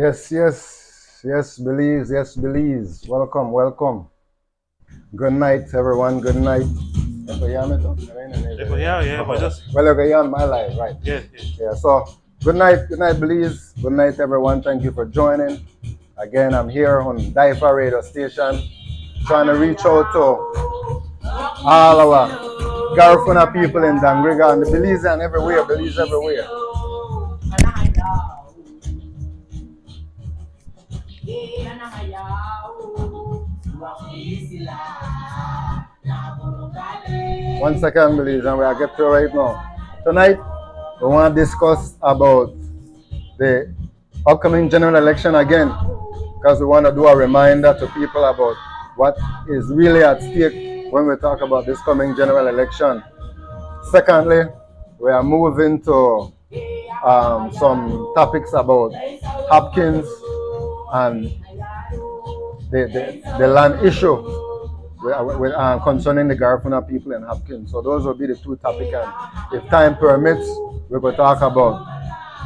Yes, yes, yes, Belize, yes, Belize. Welcome, welcome. Good night, everyone. Good night. Yeah, but just Well, okay, on my life, right? yeah. Yeah. So, good night, Belize. Good night, everyone. Thank you for joining. Again, I'm here on DYFA radio station, trying to reach out to all our Garifuna people in Dangriga and the Belize and everywhere, Belize everywhere. One second, Belize, and we are get to right now. Tonight, we want to discuss about the upcoming general election again, because we want to do a reminder to people about what is really at stake when we talk about this coming general election. Secondly, we are moving to some topics about Hopkins and the land issue concerning the Garifuna people in Hopkins. So those will be the two topics, and if time permits, we will talk about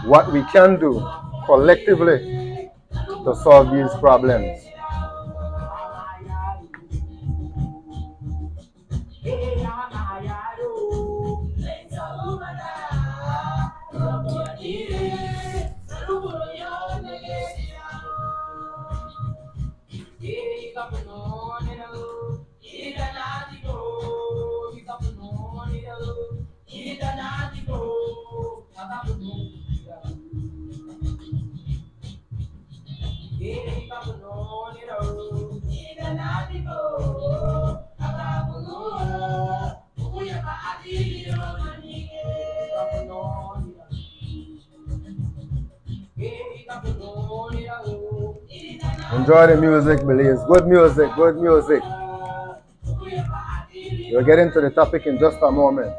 what we can do collectively to solve these problems. Enjoy the music, Belize. Good music, good music. We'll get into the topic in just a moment.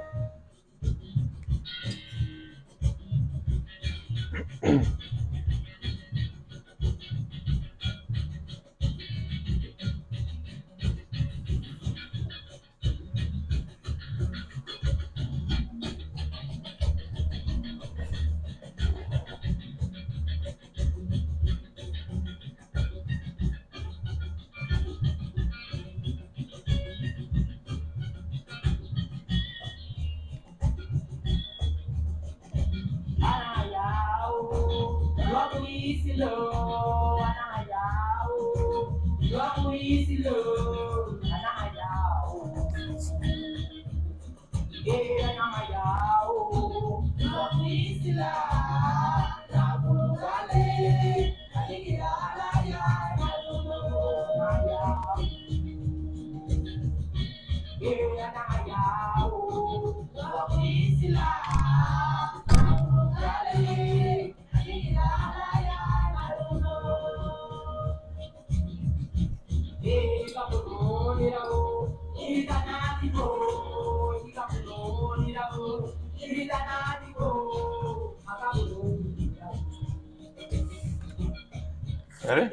Ready?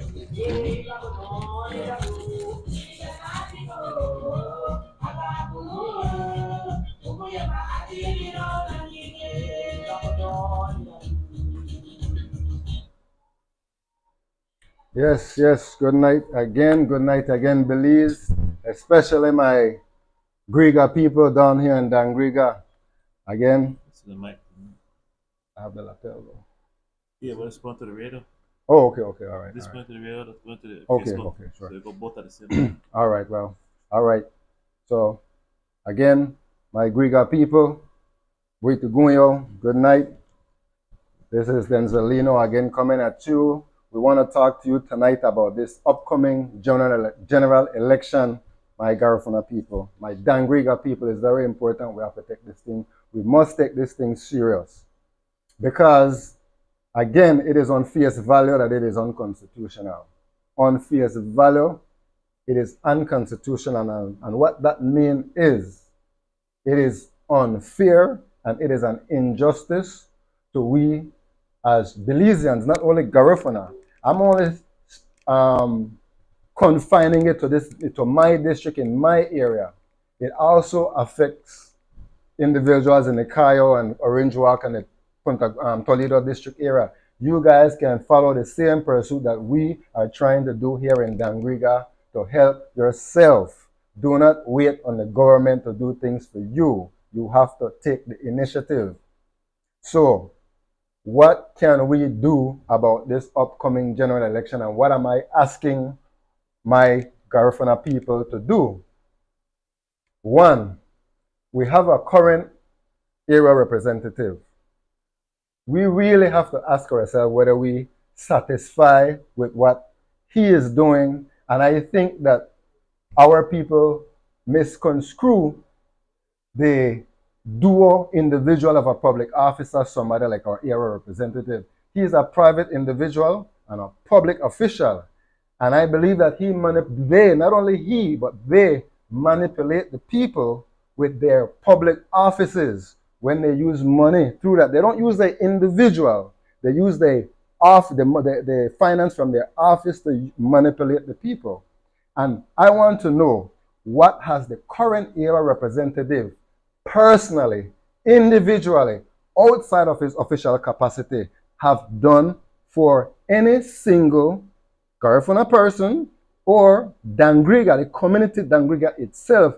Yes, yes. Good night again, Belize. Especially my Griga people down here in Dangriga. Again, This is the mic. I have the lapel though. Yeah, but it's going to the radio. Oh, okay, okay, all right. This All going to the radio. That's going to the right. Okay, Facebook. okay, sure. So they go both at the same time. All right, well, all right. So, again, my Griga people, Buitugunyo, good night. This is Denzelino again coming at you. We want to talk to you tonight about this upcoming general election, my Garifuna people. My Dangriga people is very important. We have to take this thing. We must take this thing serious. Because, again, it is on face value that it is unconstitutional. On face value, it is unconstitutional. And what that means is, it is unfair and it is an injustice to we as Belizeans, not only Garifuna. I'm only confining it to my district in my area. It also affects individuals in the Cayo and Orange Walk and the Toledo district area. you guys can follow the same pursuit that we are trying to do here in Dangriga to help yourself. Do not wait on the government to do things for you. You have to take the initiative. So, what can we do about this upcoming general election, and what am I asking my Garifuna people to do? One, we have a current area representative. We really have to ask ourselves whether we satisfied with what he is doing. And I think that our people misconstrue the dual individual of a public officer, somebody like our area representative. He is a private individual and a public official. And I believe that not only he, but they manipulate the people with their public offices when they use money through that. They don't use the individual. They use the finance from their office to manipulate the people. And I want to know, what has the current area representative personally, individually, outside of his official capacity, have done for any single Garifuna person or Dangriga, the community Dangriga itself?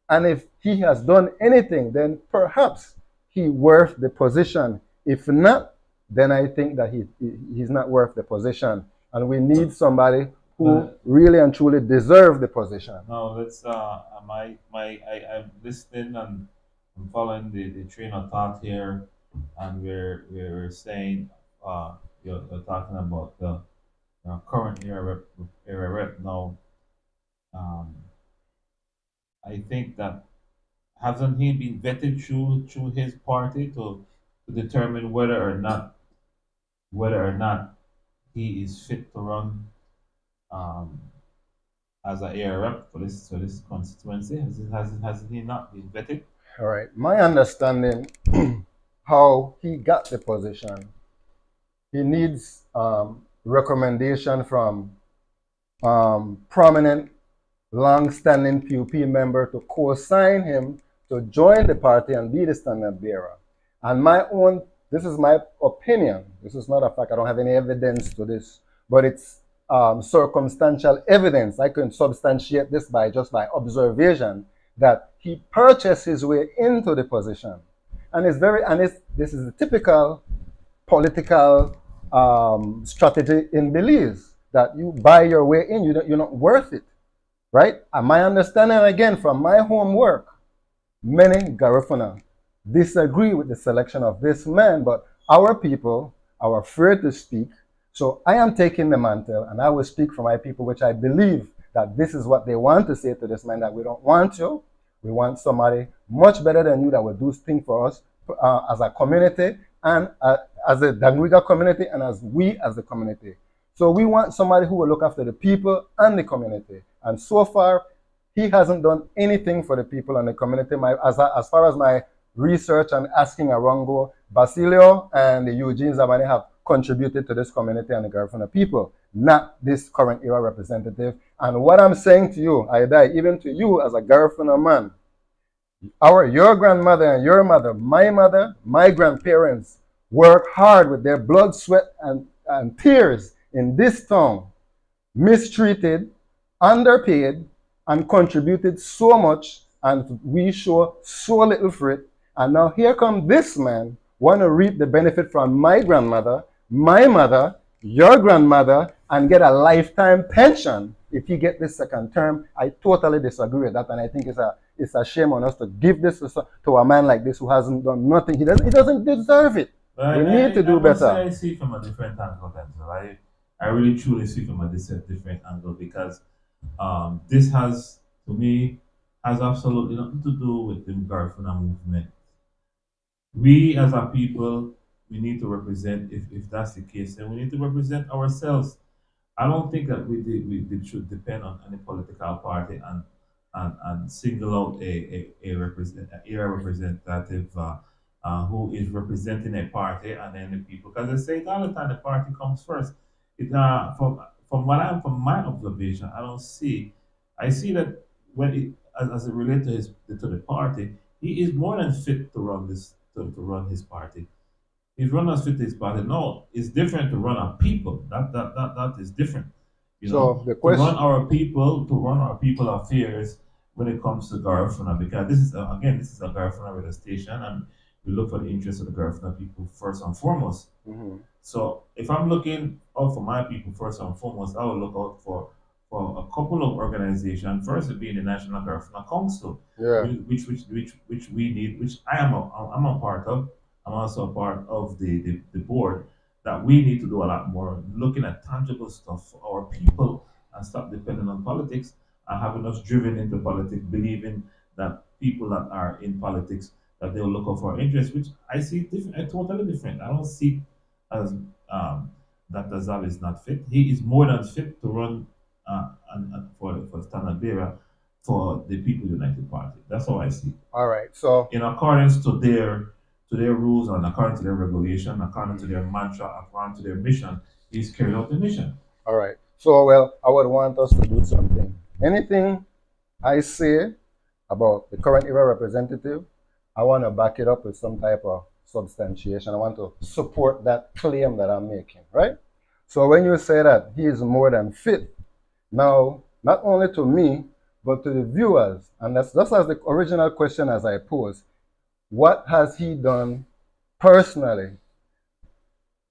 And if he has done anything, then perhaps he worth the position. If not, then I think that he's not worth the position. And we need somebody who really and truly deserve the position. No, let's I'm listening and I'm following the train of thought here, and we're saying you're talking about the current era rep now. Um, I think that hasn't he been vetted through his party to determine whether or not he is fit to run um, as an area rep for this constituency? Has he not been vetted? All right. My understanding how he got the position, he needs recommendation from prominent, long-standing PUP member to co-sign him to join the party and be the standard bearer. And this is my opinion. This is not a fact. I don't have any evidence to this, but it's circumstantial evidence. I can substantiate this just by observation that he purchased his way into the position. And this is a typical political strategy in Belize, that you buy your way in, you're not worth it, right? And my understanding, again, from my homework, many Garifuna disagree with the selection of this man, but our people are afraid to speak. So I am taking the mantle, and I will speak for my people, which I believe that this is what they want to say to this man, that we don't want you. We want somebody much better than you that will do things for us as a community, and as a Dangriga community, and as the community. So we want somebody who will look after the people and the community. And so far, he hasn't done anything for the people and the community. As far as my research and asking around go, Basilio and the Eugene Zamani have contributed to this community and the Garifuna people, not this current era representative. And what I'm saying to you, even to you as a Garifuna man, your grandmother and your mother, my grandparents worked hard with their blood, sweat, and tears in this town, mistreated, underpaid, and contributed so much, and we show so little for it. And now here comes this man, want to reap the benefit from my grandmother, my mother, your grandmother, and get a lifetime pension if he get this second term. I totally disagree with that, and I think it's a shame on us to give this to a man like this who hasn't done nothing. He doesn't deserve it. We need to do better. I see from a different angle, Denzel. I really truly see from a different angle, because this to me, has absolutely nothing to do with the Garifuna movement. We as a people, we need to represent, if that's the case, then we need to represent ourselves. I don't think that we should depend on any political party and single out a representative who is representing a party, and then the people. Because they say all the time the party comes first. From from my observation, I see that when as it relates to the party, he is more than fit to run his party. He's run as fit his party. No, it's different to run our people. That is different. You So know, the to run question, our people affairs when it comes to Garifuna, because this is a Garifuna radio station, and we look for the interests of the Garifuna people first and foremost. mhm, So if I'm looking out for my people first and foremost, I will look out for a couple of organizations. First would be the National Garifuna Council, yeah, which we need, which I'm a part of. I'm also a part of the board, that we need to do a lot more looking at tangible stuff for our people and stop depending on politics and having us driven into politics, believing that people that are in politics, that they'll look out for our interests, which I see different, totally different. I don't see as Dr. Zal is not fit. He is more than fit to run for standard bearer for the People United Party. That's how I see it. all right. So In accordance to their rules and according to their regulation, according to their mantra, according to their mission, he's carrying out the mission. all right. So well, I would want us to do something. Anything I say about the current era representative, I want to back it up with some type of substantiation. I want to support that claim that I'm making, right? So when you say that he is more than fit, now, not only to me, but to the viewers, and that's just as the original question as I posed, what has he done personally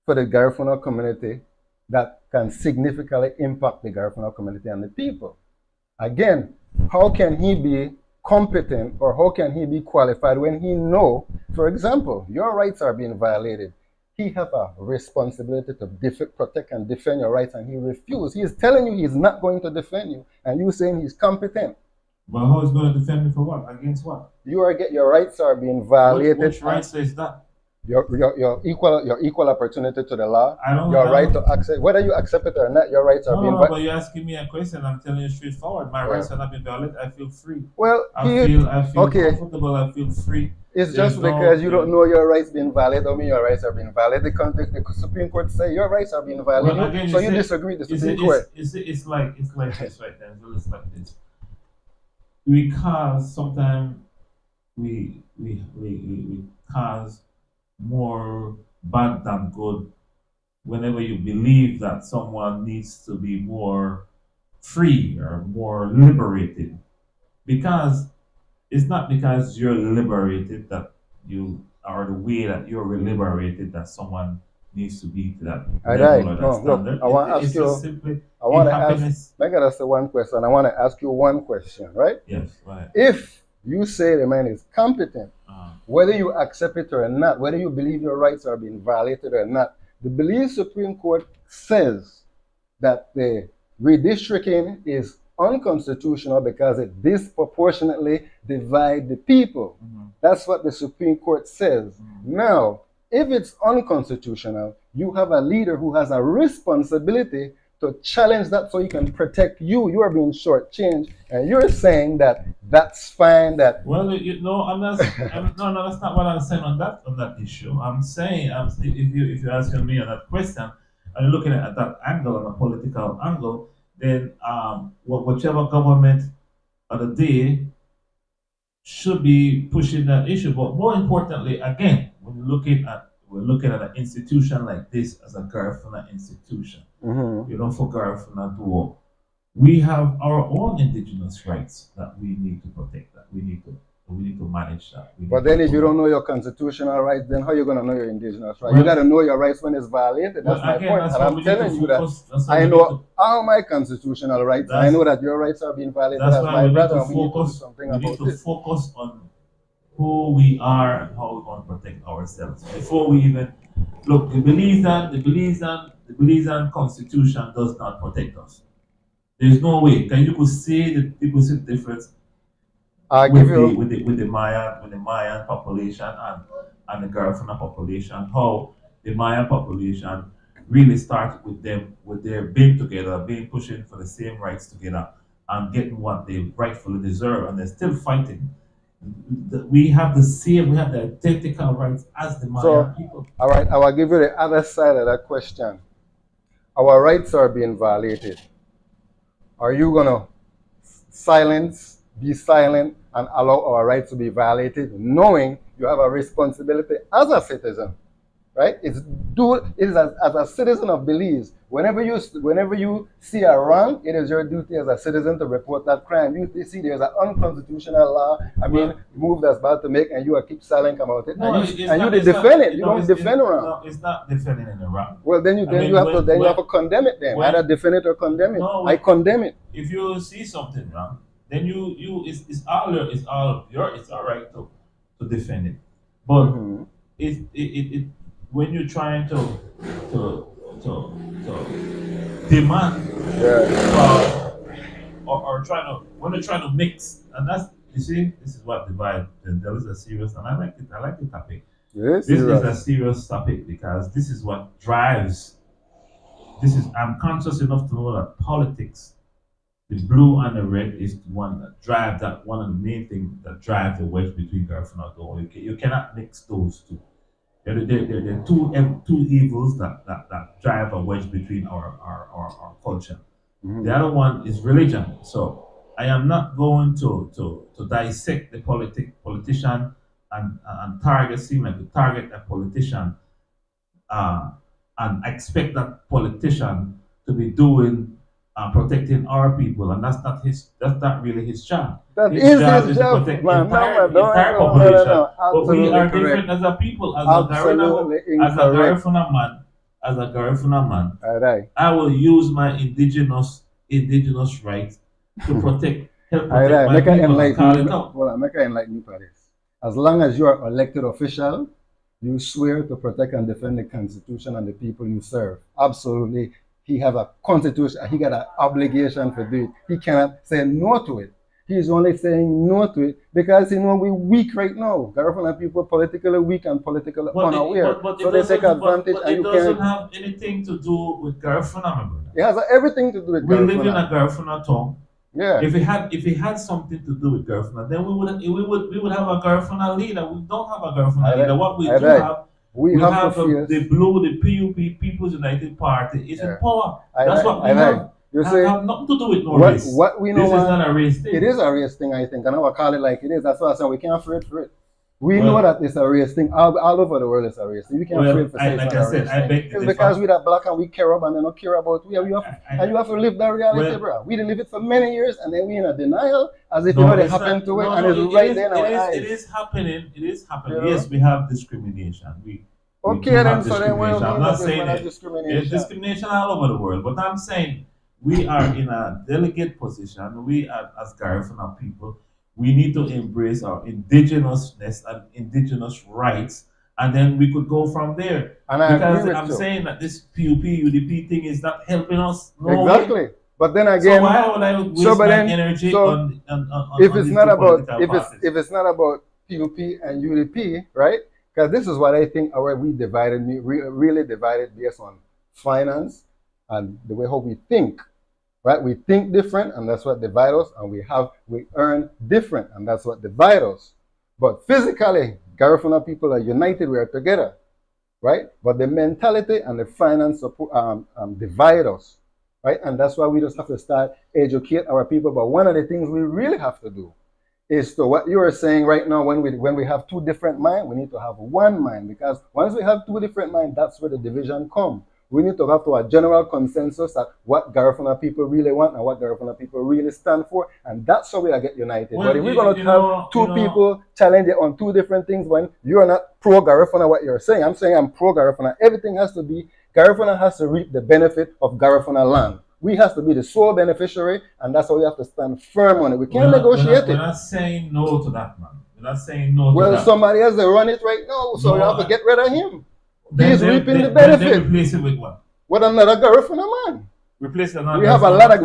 for the Garifuna community that can significantly impact the Garifuna community and the people? Again, how can he be competent or how can he be qualified when he know, for example, your rights are being violated? He have a responsibility to protect and defend your rights, and he refused. He is telling you he's not going to defend you, and you saying he's competent. But how is going to defend me for what? Against what? Your rights are being violated. Which right says that? Your equal opportunity to the law. I don't. Your right to access, whether you accept it or not, your rights are being violated. But you're asking me a question. I'm telling you straightforward. My rights are not being violated. I feel free. Well, I feel okay. comfortable. I feel free. It's just because you don't know your rights being violated. I mean, your rights are being violated. The Supreme Court say your rights are being violated. Well, again, so you disagree with the Supreme Court. It's like this right there. It's like this. Because sometimes we cause more bad than good whenever you believe that someone needs to be more free or more liberated. Because it's not because you're liberated that you are the way that you're liberated that someone needs to be to that level or that standard. Look, I want to ask you. I want to ask. I gotta say one question. I want to ask you one question, right? Yes, right. If you say the man is competent, whether you accept it or not, whether you believe your rights are being violated or not, the Belize Supreme Court says that the redistricting is unconstitutional because it disproportionately divides the people. That's what the Supreme Court says. Now, if it's unconstitutional, you have a leader who has a responsibility to challenge that so he can protect you. You are being shortchanged, and you're saying that that's fine. That I'm not. No, that's not what I'm saying on that issue. I'm saying, if you're asking me on that question, and you're looking at that angle, on a political angle, then whichever government of the day should be pushing that issue. But more importantly, again, when we're looking at an institution like this as a Garifuna institution. For Garifuna to we have our own indigenous rights that we need to protect. That we need to manage that. But then, if you don't know your constitutional rights, then how are you going to know your indigenous rights? You got to know your rights when it's violated. That's my point. And I'm telling you that I know all my constitutional rights. I know that your rights are being violated as my brother. We need to do something about it. We need to focus on who we are and how we want to protect ourselves before we even look. The Belizean Constitution does not protect us. There's no way. You could see the difference with the Mayan population and the Garifuna population. How the Mayan population really started with them, with their being together, pushing for the same rights together, and getting what they rightfully deserve, and they're still fighting. We have the identical rights as the Mayan people. All right, I will give you the other side of that question. Our rights are being violated. Are you going to be silent, and allow our rights to be violated, knowing you have a responsibility as a citizen, right? It's do it is as a citizen of Belize. Whenever you see a wrong, it is your duty as a citizen to report that crime. You see there's an unconstitutional law, move that's about to make, and you keep silent about it. No, and you defend it. You don't defend wrong. No, it's not defending any wrong. Well, then you have to condemn it. Then either defend it or condemn it. I condemn it. If you see something wrong, then it's all right to defend it. But it when you're trying to demand or trying to when you're trying to mix, and that's, you see, this is what divides. There is a serious, and I like the topic. Yes, this is a serious topic because this is what drives. I'm conscious enough to know that politics, the blue and the red, is one that drive that one of the main things that drive the wedge between Garifuna and you cannot mix those two. They're two evils that drive a wedge between our culture. The other one is religion. So I am not going to dissect the politician and target a politician and expect that politician to be doing protecting our people, and that's not really his job. His job is to protect the entire population. But we are different as a people, as a Garifuna man, I will use my indigenous rights to help protect my people. Well, make an enlightenment for this. As long as you are elected official, you swear to protect and defend the Constitution and the people you serve. Absolutely. He has a constitution, he got an obligation to do it. He cannot say no to it. He's only saying no to it because we're weak right now. Garifuna people politically weak and politically unaware. So they take advantage. But it doesn't have anything to do with Garifuna, my brother. It has everything to do with Garifuna. We live in a Garifuna town. Yeah. If it had something to do with Garifuna, then we would have a Garifuna leader. We don't have a Garifuna leader. What we do have. We have the blue, the PUP, People's United Party, is in power. That's what we have. You say, have nothing to do with no race. What we know this is not a race thing. It is a race thing, I think, and I will call it like it is. That's why I said we can't afraid for it. We know that it's a race thing. All over the world it's a race thing. You can't afraid for saying it's because we're black and we care about and they don't care about we. You have to live that reality, bro. We didn't live it for many years and then we're in a denial as if it happened to it and it's right there in our eyes. It is happening. Yes, we have discrimination. Okay, then so then I'm not saying there's discrimination all over the world, but I'm saying we are in a delicate position. We are, as Garifuna people, we need to embrace our indigenousness and indigenous rights, and then we could go from there. And I'm saying that this PUP, UDP thing is not helping us. Exactly. But then again, so why would I waste my energy on if it's not about if it's not about PUP and UDP, right? Because this is what I think we really divided based on finance and the way how we think. Right? We think different and that's what divides us, and we earn different and that's what divides us. But physically, Garifuna people are united, we are together. Right? But the mentality and the finance divide us. Right? And that's why we just have to start educate our people. But one of the things we really have to do is to what you are saying right now, when we have two different minds, we need to have one mind, because once we have two different minds, that's where the division comes. We need to have a general consensus at what Garifuna people really want and what Garifuna people really stand for, and that's how we get united. But if we're going to have two people challenge it on two different things when you're not pro Garifuna, what you're saying, I'm saying I'm pro Garifuna. Everything has to be, Garifuna has to reap the benefit of Garifuna land. We have to be the sole beneficiary, and that's why we have to stand firm on it. We can't negotiate it. We're not saying no to that, man. We're not saying no to that. Well, somebody has to run it right now, so you have to get rid of him. He's reaping the benefit. Then replace it with what? With another Garifuna man. Replace another.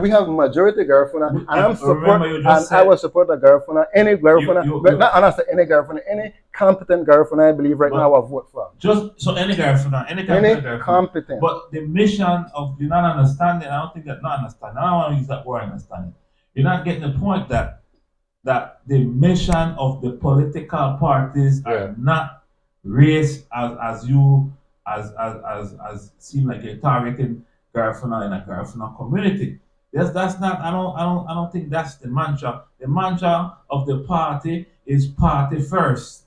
We have majority Garifuna, and I will support the Garifuna, any Garifuna, not any Garifuna, any competent Garifuna, I believe right now I will vote for. Just so any Garifuna, any competent. But the mission of you're not understanding. I don't think that not understanding. I don't want to use that word understanding. You're not getting the point that the mission of the political parties are not race as seem like you're targeting Garifuna in a Garifuna community. That's not. I don't think that's the mantra. The mantra of the party is party first.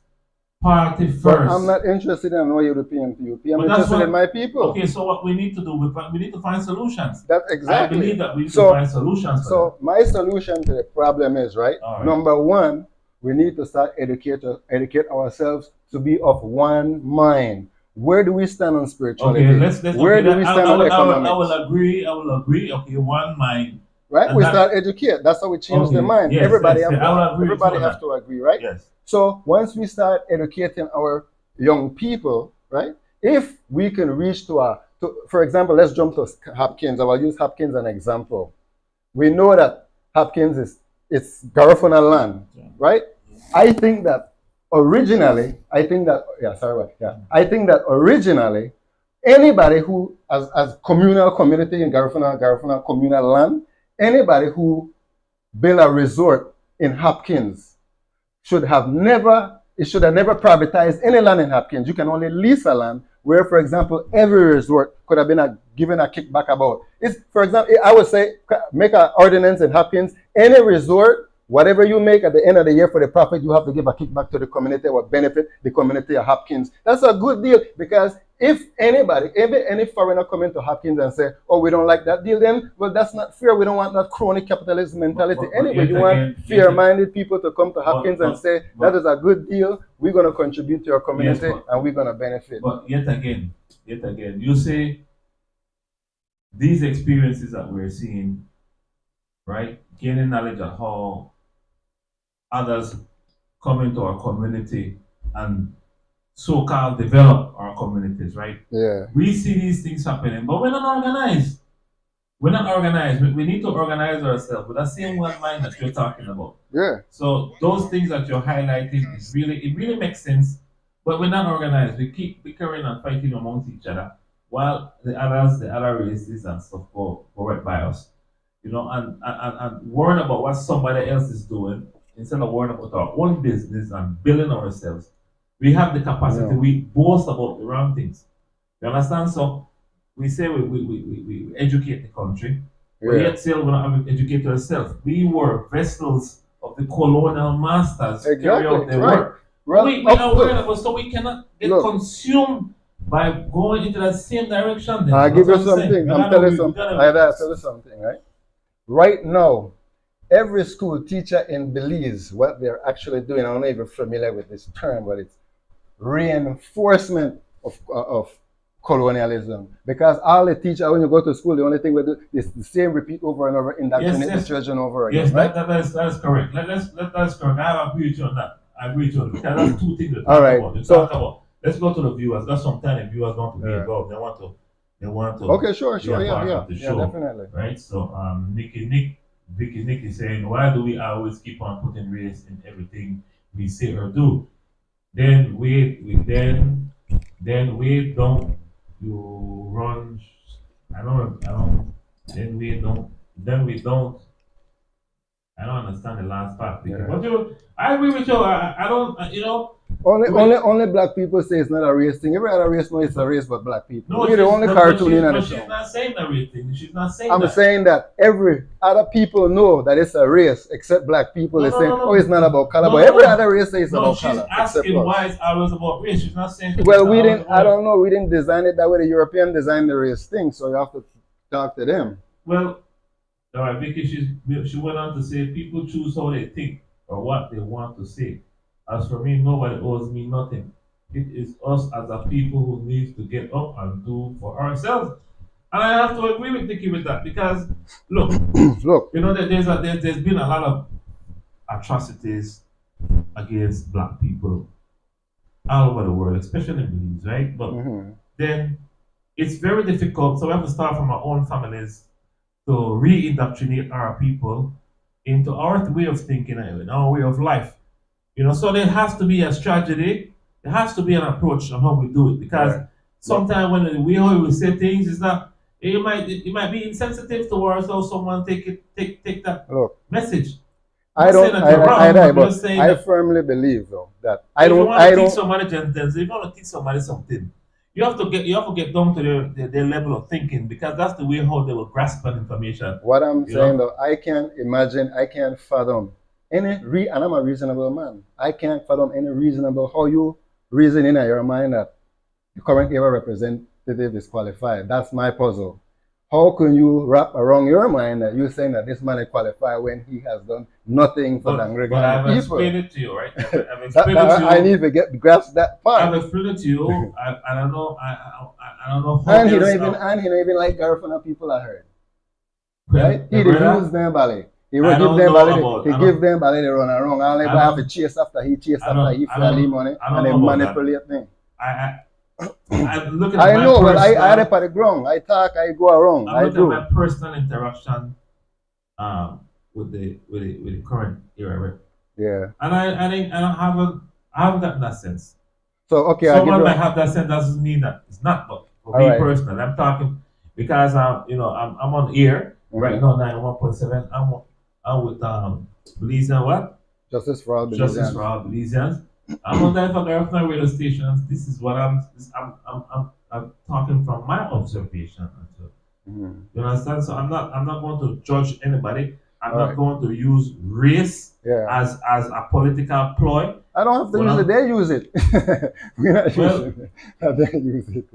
party But first. I'm not interested in no European PUP. I'm But that's interested in what. my people. Okay, so what we need to do, we need to find solutions. That I exactly. believe that we need to So, find solutions for so my solution to the problem is, right? All right. Number one, we need to start educate ourselves to be of one mind. Where do we stand on that. spirituality? Okay, let's. Where Okay, do we stand on economics? I will agree. I will agree. Okay, one mind. Right? And We that, start educate. That's how we change the okay, mind. yes, Everybody yes, have I will to, agree with you everybody on have that. to agree, right? Yes. So once we start educating our young people, right? If we can reach for example, let's jump to Hopkins. I will use Hopkins as an example. We know that Hopkins it's Garifuna land, right? I think that originally, I think that originally, anybody who as communal community in Garifuna communal land, anybody who build a resort in Hopkins should have never privatized any land in Hopkins. You can only lease a land where, for example, every resort could have been given a kickback about. It's, for example, I would say make an ordinance in Hopkins. Any resort, whatever you make at the end of the year for the profit, you have to give a kickback to the community or benefit the community of Hopkins. That's a good deal because if any foreigner come into Hopkins and say, "Oh, we don't like that deal," then well, that's not fair. We don't want that crony capitalism mentality. Anyway, you want fair-minded people to come to Hopkins and say that is a good deal. We're going to contribute to your community and we're going to benefit. But yet again, you say these experiences that we're seeing, right? Gaining knowledge of how others come into our community and so-called develop our communities, right? Yeah. We see these things happening, but we're not organized. We're not organized. We need to organize ourselves with that same one mind that you're talking about. Yeah. So those things that you're highlighting it really makes sense, but we're not organized. We keep bickering and fighting amongst each other while the other races and stuff go right by us. You know, and worrying about what somebody else is doing instead of worrying about our own business and building ourselves. We have the capacity. Yeah. We boast about the wrong things. You understand? So we say we educate the country, but yet still we're not educated ourselves. We were vessels of the colonial masters to carry out their work. Well, we are worried about, so we cannot get consumed by going into that same direction. Then. I'll give you something. I'm telling you something. I'll tell you something, right? Right now, every school teacher in Belize, what they're actually doing, I'm not even familiar with this term, but it's reinforcement of colonialism. Because all the teachers, when you go to school, the only thing we do is the same repeat over and over, indoctrinate the children over again. Yes, right? that's correct. That's correct. I agree with you on that. I agree with you on that. Because that's two things to talk about. Talk about. Let's go to the viewers. That's sometimes the viewers want to be involved. They want to. Okay, sure, yeah, definitely. Right. So, Vicky Nick is saying, why do we always keep on putting race in everything we say or do? Then don't you run? I don't. Then we don't. I don't understand the last part. Yeah. But I agree with you. I don't. You know. Only black people say it's not a race thing. Every other race knows it's a race, but black people. No, we're the only cartoon in the show. She's not saying a race thing. She's not saying. I'm saying that every other people know that it's a race, except black people. They say, "Oh, it's not about color," but every other race says it's about color. She's asking why it's always about race. She's not saying. Well, we didn't. I don't know. We didn't design it that way. The European designed the race thing, so you have to talk to them. Well, all right, Vicky. She went on to say, people choose how they think or what they want to say. As for me, nobody owes me nothing. It is us as a people who needs to get up and do for ourselves. And I have to agree with Nikki with that because look, you know that there's been a lot of atrocities against black people all over the world, especially in Belize, right? But then it's very difficult. So we have to start from our own families to re-indoctrinate our people into our way of thinking and our way of life. You know, so there has to be a strategy. There has to be an approach on how we do it because sometimes when we say things, it's not. It might be insensitive towards how someone take that message. I firmly believe though that if you want to teach somebody something, you have to get down to their level of thinking because that's the way how they will grasp that information. What I'm saying though, I can't fathom and I'm a reasonable man. I can't fathom any reasonable how you reason in your mind that the current era representative is qualified? That's my puzzle. How can you wrap around your mind that you're saying that this man is qualified when he has done nothing for Dangriga But I've people? explained it to you, right? I've explained it to you. I need to grasp that part. I've explained it to you. I don't know. I don't know how. And he don't even like Garifuna people. I heard. Right? He use them ballet. He will give them ballet. He give them ballet. They run around. I don't have to chase after he for the money and they manipulate me. Look at I know, but I had it at the ground. I talk, I go around. I do. My personal interaction with the current era, right? Yeah. And I haven't gotten that sense. So okay, someone might have that sense. Doesn't mean that it's not. But for me personally, I'm talking because I'm on air right now. 91.7. I'm with Belizean what? Justice for all Belizeans. Justice for all Belizeans. I'm on DYFA Garifuna radio stations. This is what I'm talking from my observation. You understand? So I'm not going to judge anybody. I'm not going to use race as a political ploy. I don't have to use it. They use it. We're not using it. They use it.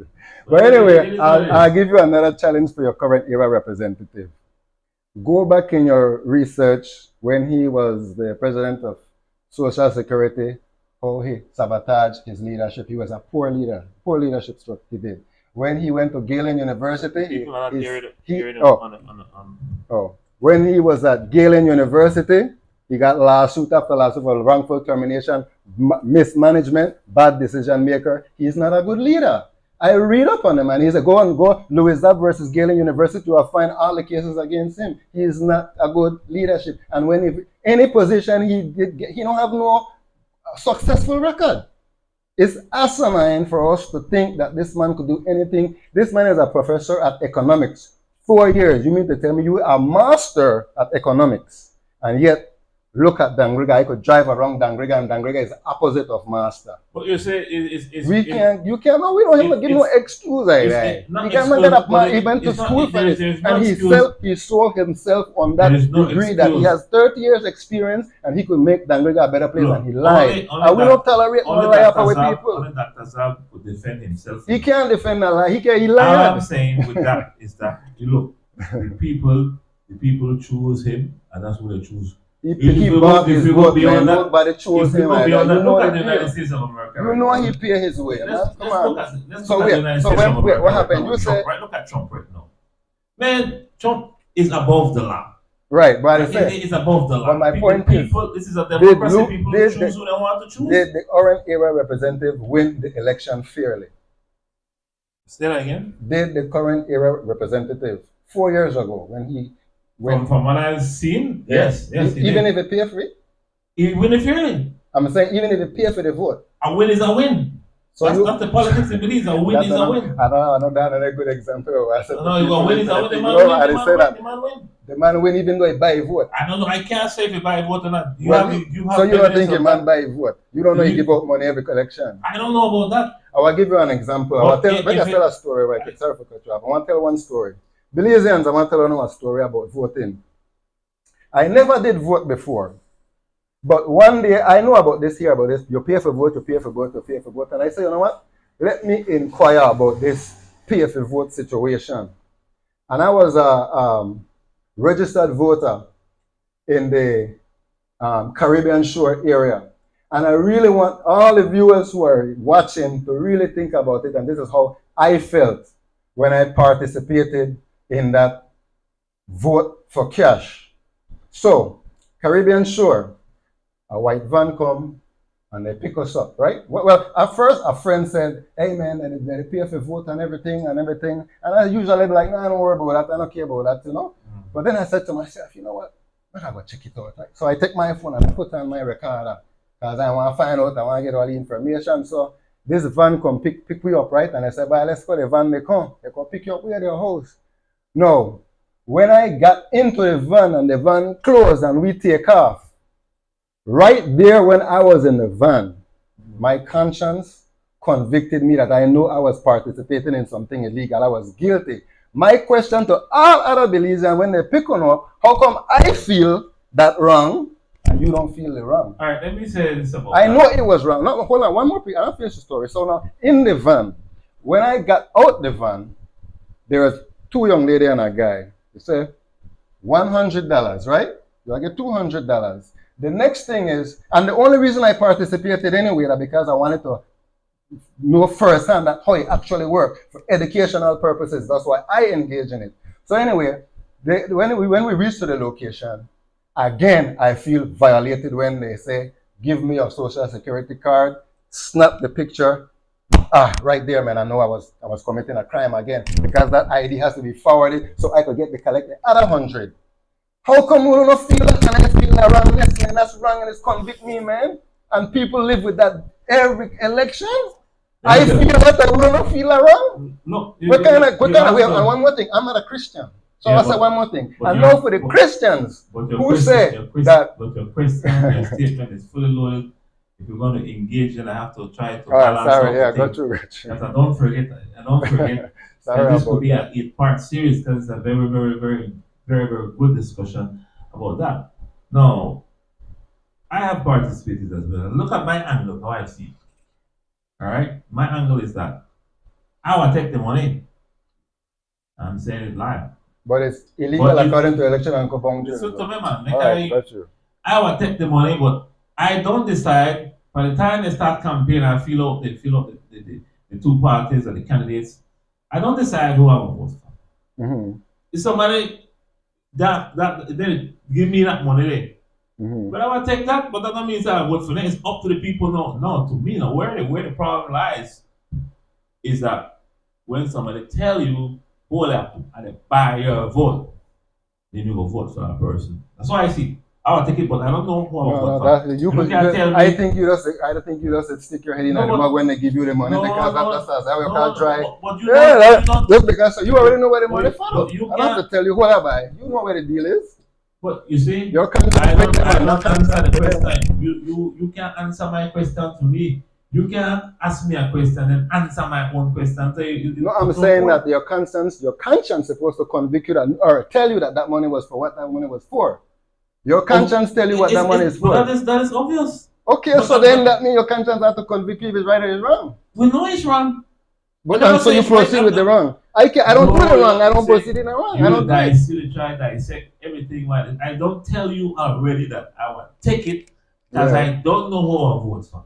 But anyway, I'll give you another challenge for your current era representative. Go back in your research when he was the president of Social Security, how he sabotaged his leadership. He was a poor leader. Poor leadership struck he did. When he went to Galen University, when he was at Galen University, he got lawsuit after lawsuit for wrongful termination, mismanagement, bad decision maker. He's not a good leader. I read up on him and he said, go Louisa versus Galen University, you will find all the cases against him. He's not a good leadership. And when any position he did get, he don't have no successful record. It's asinine for us to think that this man could do anything. This man is a professor at economics. 4 years. You mean to tell me you are a master at economics? And yet, look at Dangriga. I could drive around Dangriga, and Dangriga is the opposite of master. But you say we don't give no excuse. He cannot get up. He went to school for it, and he sold himself on that degree that he has 30 years experience, and he could make Dangriga a better place, and he lied. And we don't tolerate no lie up with people. Only Dr. Zab could defend himself. He can't defend a lie. He lied. All I'm saying with that is that look, the people choose him, and that's what they choose. He bought his vote, man. Nobody chose him. You know the United States of America. You know he pay his way. Let's look at what happened? You say, right? Look at Trump right now. Man, Trump is above the law. Right, but I say it's above the law. But my point is, this is a democracy. People choose who they want to choose. Did the current era representative win the election fairly? Say that again. Did the current era representative 4 years ago when he from what I've seen, yes. Even if it pay for it? He win it fairly. I'm saying even if it pay for the vote. A win is a win. So that's the politics in Belize. A win is a win. I know that's a good example. I said, no, a win is a win. The man win. The man win even though he buy a vote. I don't know. I can't say if he buy a vote or not. You don't think a man buy a vote? You don't know he give out money every election? I don't know about that. I will give you an example. I want to tell a story. Right? Sorry for cut you off. I want to tell one story. Belizeans, I want to tell you a story about voting. I never did vote before. But one day, I know about this. You pay for vote, you pay for vote, you pay for vote. And I say, you know what? Let me inquire about this pay for vote situation. And I was a registered voter in the Caribbean Shore area. And I really want all the viewers who are watching to really think about it. And this is how I felt when I participated in that vote for cash. So, Caribbean Shore, a white van come and they pick us up, right? Well, at first a friend said, hey man, they pay for vote and everything. And I usually be like, no, don't worry about that, I don't care about that, you know? But then I said to myself, you know what? I'm gonna check it out, right? So I take my phone and I put on my recorder because I want to find out, I want to get all the information. So this van come pick me up, right? And I said, well, let's go, the van they come pick you up at your house. No, when I got into the van and the van closed and we take off, right there when I was in the van, my conscience convicted me that I know I was participating in something illegal. I was guilty. My question to all other Belizeans when they pick on up, how come I feel that wrong and you don't feel it wrong. All right, let me say this about I that. know it was wrong. No, hold on, one more thing. I'll finish the story. So now, in the van, when I got out the van, there was two young lady and a guy. They say $100, right? You get $200. The next thing is, and the only reason I participated anyway, that because I wanted to know firsthand that how it actually worked for educational purposes. That's why I engage in it. So anyway, when we reach to the location, again, I feel violated when they say, give me your social security card, snap the picture. Right there, man, I know I was committing a crime again because that ID has to be forwarded so I could get the collect the other 100. How come we don't feel that and I feel that wrong? Listen, that's wrong and it's convict me, man. And people live with that every election. I feel that I don't feel that wrong. No, What kind of way? And one more thing, I'm not a Christian. So I said one more thing. And now for the Christians who say that. But your Christian, your statement is fully loaded. If you're going to engage, then I have to try to balance out. Sorry, yeah, got you. Because I don't forget that this could be an 8-part series because it's a very, very, very, very, very good discussion about that. Now, I have participated as well. Look at my angle, how I see it. All right? My angle is that I will take the money. I'm saying it live. But it's illegal according to election and coupon. Listen to me, man. Got you. I will take the money, but I don't decide. By the time they start campaign, I feel out the two parties or the candidates. I don't decide who I will vote for. Mm-hmm. If somebody that they give me that money there, but I will take that. But that don't mean that I vote for them. It's up to the people. No, to me, no. Where the problem lies is that when somebody tell you vote and they buy your vote, then you go vote for that person. That's what I see. I will take it, but I don't know who I will vote for. I think you just stick your head in the mug when they give you the money because that's how you can't try. Just because you already know where the money follows. I don't have to tell you what I buy. You know where the deal is. But you see, I don't answer the question. You can't answer my question to me. You can't ask me a question and answer my own question. So I'm saying that your conscience is supposed to convict you or tell you that money was for what that money was for. Your conscience tell you what that money is for. That is obvious. Okay, so then that means your conscience has to convict you if it's right or it's wrong. We know it's wrong. But so you proceed with the wrong. I don't do the wrong. I don't proceed in the wrong. I don't try to dissect everything. I don't tell you already that I will take it because I don't know who I vote for.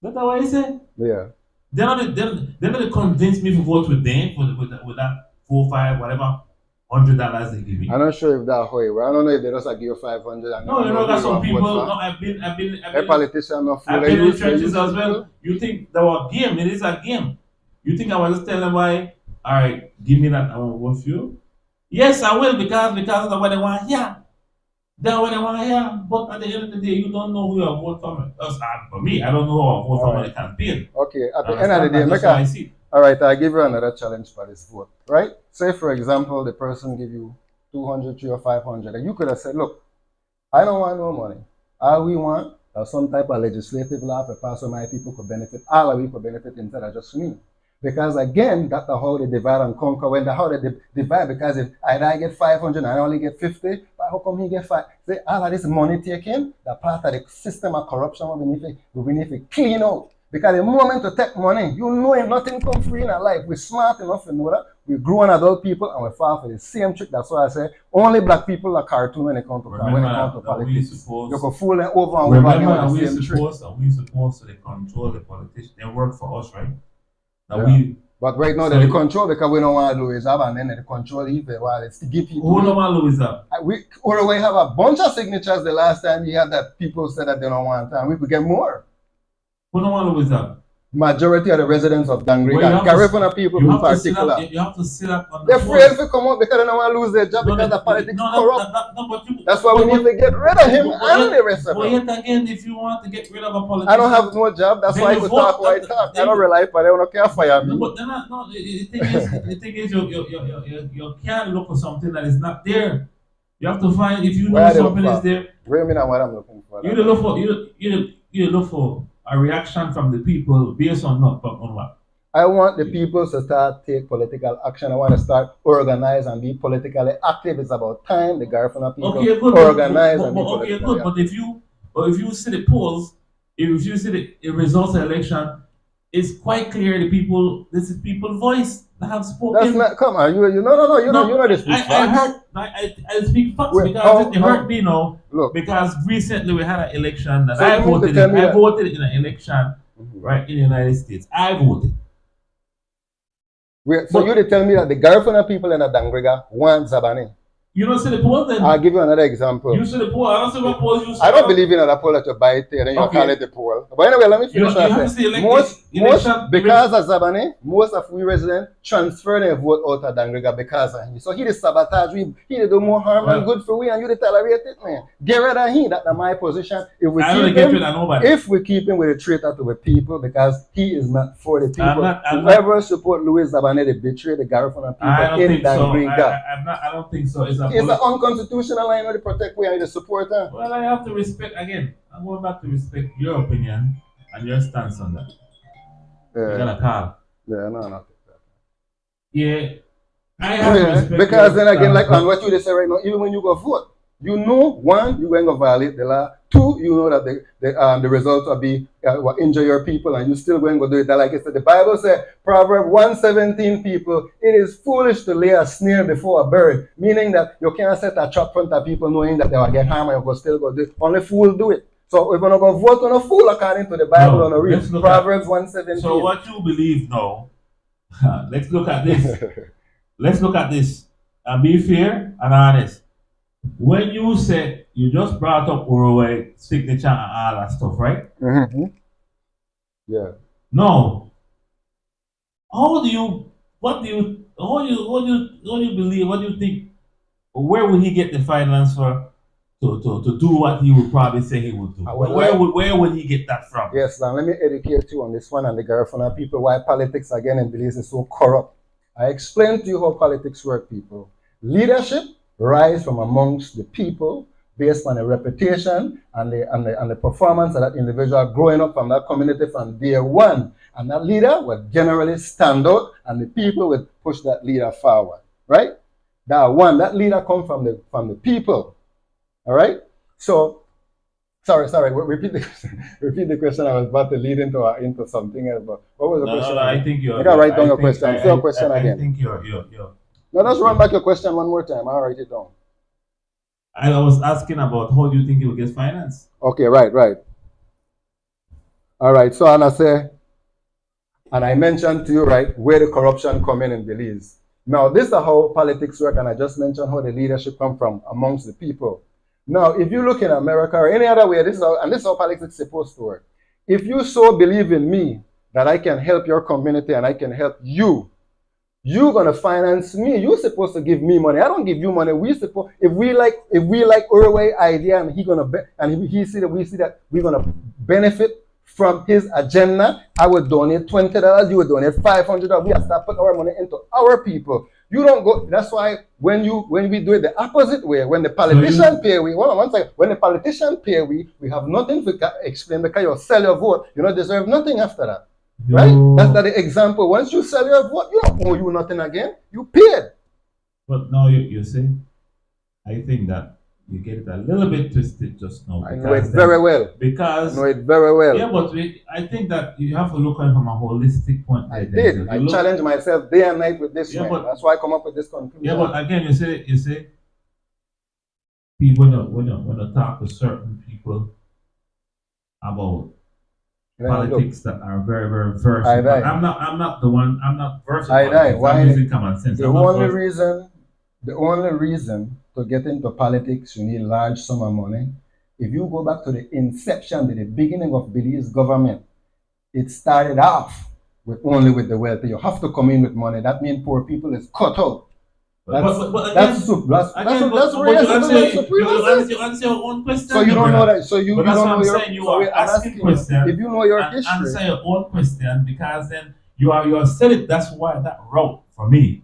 That's what I say. Yeah. They're not convince me to vote with them with that 4, 5, whatever $100 they give me. I'm not sure if that's how it works. I don't know if they just give you 500. No, that's some people. No, I've been a politician. I've been in churches as well. You think that was a game? It is a game. You think I was just telling them why? All right, give me that. I won't vote for you. Yes, I will because of what they want here. That's what they want here. But at the end of the day, you don't know who you vote for. For me, I don't know who I vote for the campaign. Okay, at the end of the day, all right, I'll give you another challenge for this vote, right? Say, for example, the person give you 200, 300 or 500, and you could have said, look, I don't want no money. All we want is some type of legislative law to pass so my people could benefit, all of we could benefit instead of just me. Because again, that's how they divide and conquer. When how they divide, because if I get 500 and I only get 50, how come he get 5? Say, all of this money taken, the part of the system of corruption we need to clean out. Because the moment to take money, you know nothing come free in our life. We're smart enough to know that. We're grown adult people and we fall for the same trick. That's why I say only black people are cartoon when it comes to politics. You can fool them over and over again. Are we supposed to control the politicians? They work for us, right? But right now, they control because we don't want to lose up, and then they control even while it's to give people. Who don't want to lose up? We have a bunch of signatures the last time we had that people said that they don't want to, and we could get more. Who don't want to lose up? Majority of the residents of Dangriga, Garifuna people in particular. You have to sit up on the They're afraid to come out because they don't want to lose their job because the politics is corrupt. That's why we need to get rid of him and the rest of them. But yet again, if you want to get rid of a politician, I don't have no job. That's why I could talk why I talk. I don't rely on them. I don't care fire me. But the thing is, you can't look for something that is not there. You have to find if you know something is there. Wait a minute, what I'm looking for. You look for a reaction from the people based on what? I want the people to start take political action. I want to start organize and be politically active. It's about time the Garifuna people Okay, good. organize and be Okay, politically good. active. But if you see the polls, if you see the results of the election, it's quite clear the people. This is people's voice that have spoken. That's not. Come on, you no. You know this. I heard. I speak facts Wait, because it hurt me now. Look, because recently we had an election that So I you mean to voted tell in. me I that- voted in an election right in the United States. I voted. So you tell me that the Garifuna people in Dangrega want Zabane. You don't see the poll then? I'll give you another example. You see the poll. I don't see what polls you see. I don't believe in another poll that you buy it and then you Okay. call it the poll. But anyway, let me finish. You have to see Most election because of Zabane, most of we residents transfer their vote out of Dangrega because of him. So he did sabotage we, he did do more harm than good for we, and you did tolerate it, man. Get rid of him. That's my position. If we I don't keep get him, rid of nobody. if we keep him with a traitor to the people, because he is not for the people. I'm Whoever support Louis Zabane, they betray the Garifuna I don't people in think so. Dangrega. I don't think so. It's It's an unconstitutional line to protect we and the supporter. Well, I have to respect again. I'm going back to respect your opinion and your stance on that. You got a call. Yeah, no. Yeah, I have to respect Because your then again, stance, like but- on what you just say right now, even when you go vote, you know, one, you're going to violate the law. Two, you know that the result will be will injure your people, and you still going to do it. Like I said, the Bible says, Proverbs 1:17, people, it is foolish to lay a snare before a bird, meaning that you can't set a trap front of people knowing that they will get harmed and you will still go do it. Only fool do it. So if you're going to vote on a fool according to the Bible, on a real let's look Proverbs 1:17. So what you believe now? Let's look at this. Let's look at this and be fair and honest. When you said you just brought up Uruguay signature and all that stuff, right? Mm-hmm. Yeah. No. How do you believe, what do you think, where would he get the finance for to do what he would probably say he would do? Where would he get that from? Yes, now let me educate you on this one and the Garifuna people, why politics again in Belize is so corrupt. I explained to you how politics work, people. Leadership rise from amongst the people based on the reputation and the performance of that individual growing up from that community from day one. And that leader would generally stand out and the people would push that leader forward. Right? That leader comes from the people. All right? So sorry, repeat the question. Repeat the question. I was about to lead into something else, but what was the question? No, I think you're. You gotta write down your question. Say your question again. I think you're. No, let's run back your question one more time. I'll write it down. I was asking about how do you think he will get finance? Okay, right. All right, so and I mentioned to you, right, where the corruption come in Belize. Now, this is how politics work, and I just mentioned how the leadership come from amongst the people. Now, if you look in America or any other way, this is how politics is supposed to work. If you so believe in me that I can help your community and I can help you, you're gonna finance me. You're supposed to give me money. I don't give you money. If we like Uruguay idea and we see that we're gonna benefit from his agenda, I would donate $20. You would donate $500. We have to start putting our money into our people. You don't go. That's why when we do it the opposite way, when the politician pay we, one second, when the politician pay we have nothing to explain because you sell your vote. You don't deserve nothing after that. Right? That's the example. Once you sell your vote, you don't owe you nothing again. You paid. But now you see, I think that you get it a little bit twisted just now. I know it very well. Because I know it very well. Yeah, but I think that you have to look at it from a holistic point. I did. I challenge myself day and night with this one. That's why I come up with this conclusion. Yeah, but again, you say people when you talk to certain people about politics that are very, very versed. I'm not the one. I'm not versed. I'm using common sense. The only reason to get into politics, you need large sum of money. If you go back to the inception, to the beginning of Belize government, it started off only with the wealthy. You have to come in with money. That means poor people is cut out. That's you answer your own question. So you don't know that. So you don't know your. You are asking question. If you know your history, answer your own question because then you are said it. That's why that route for me.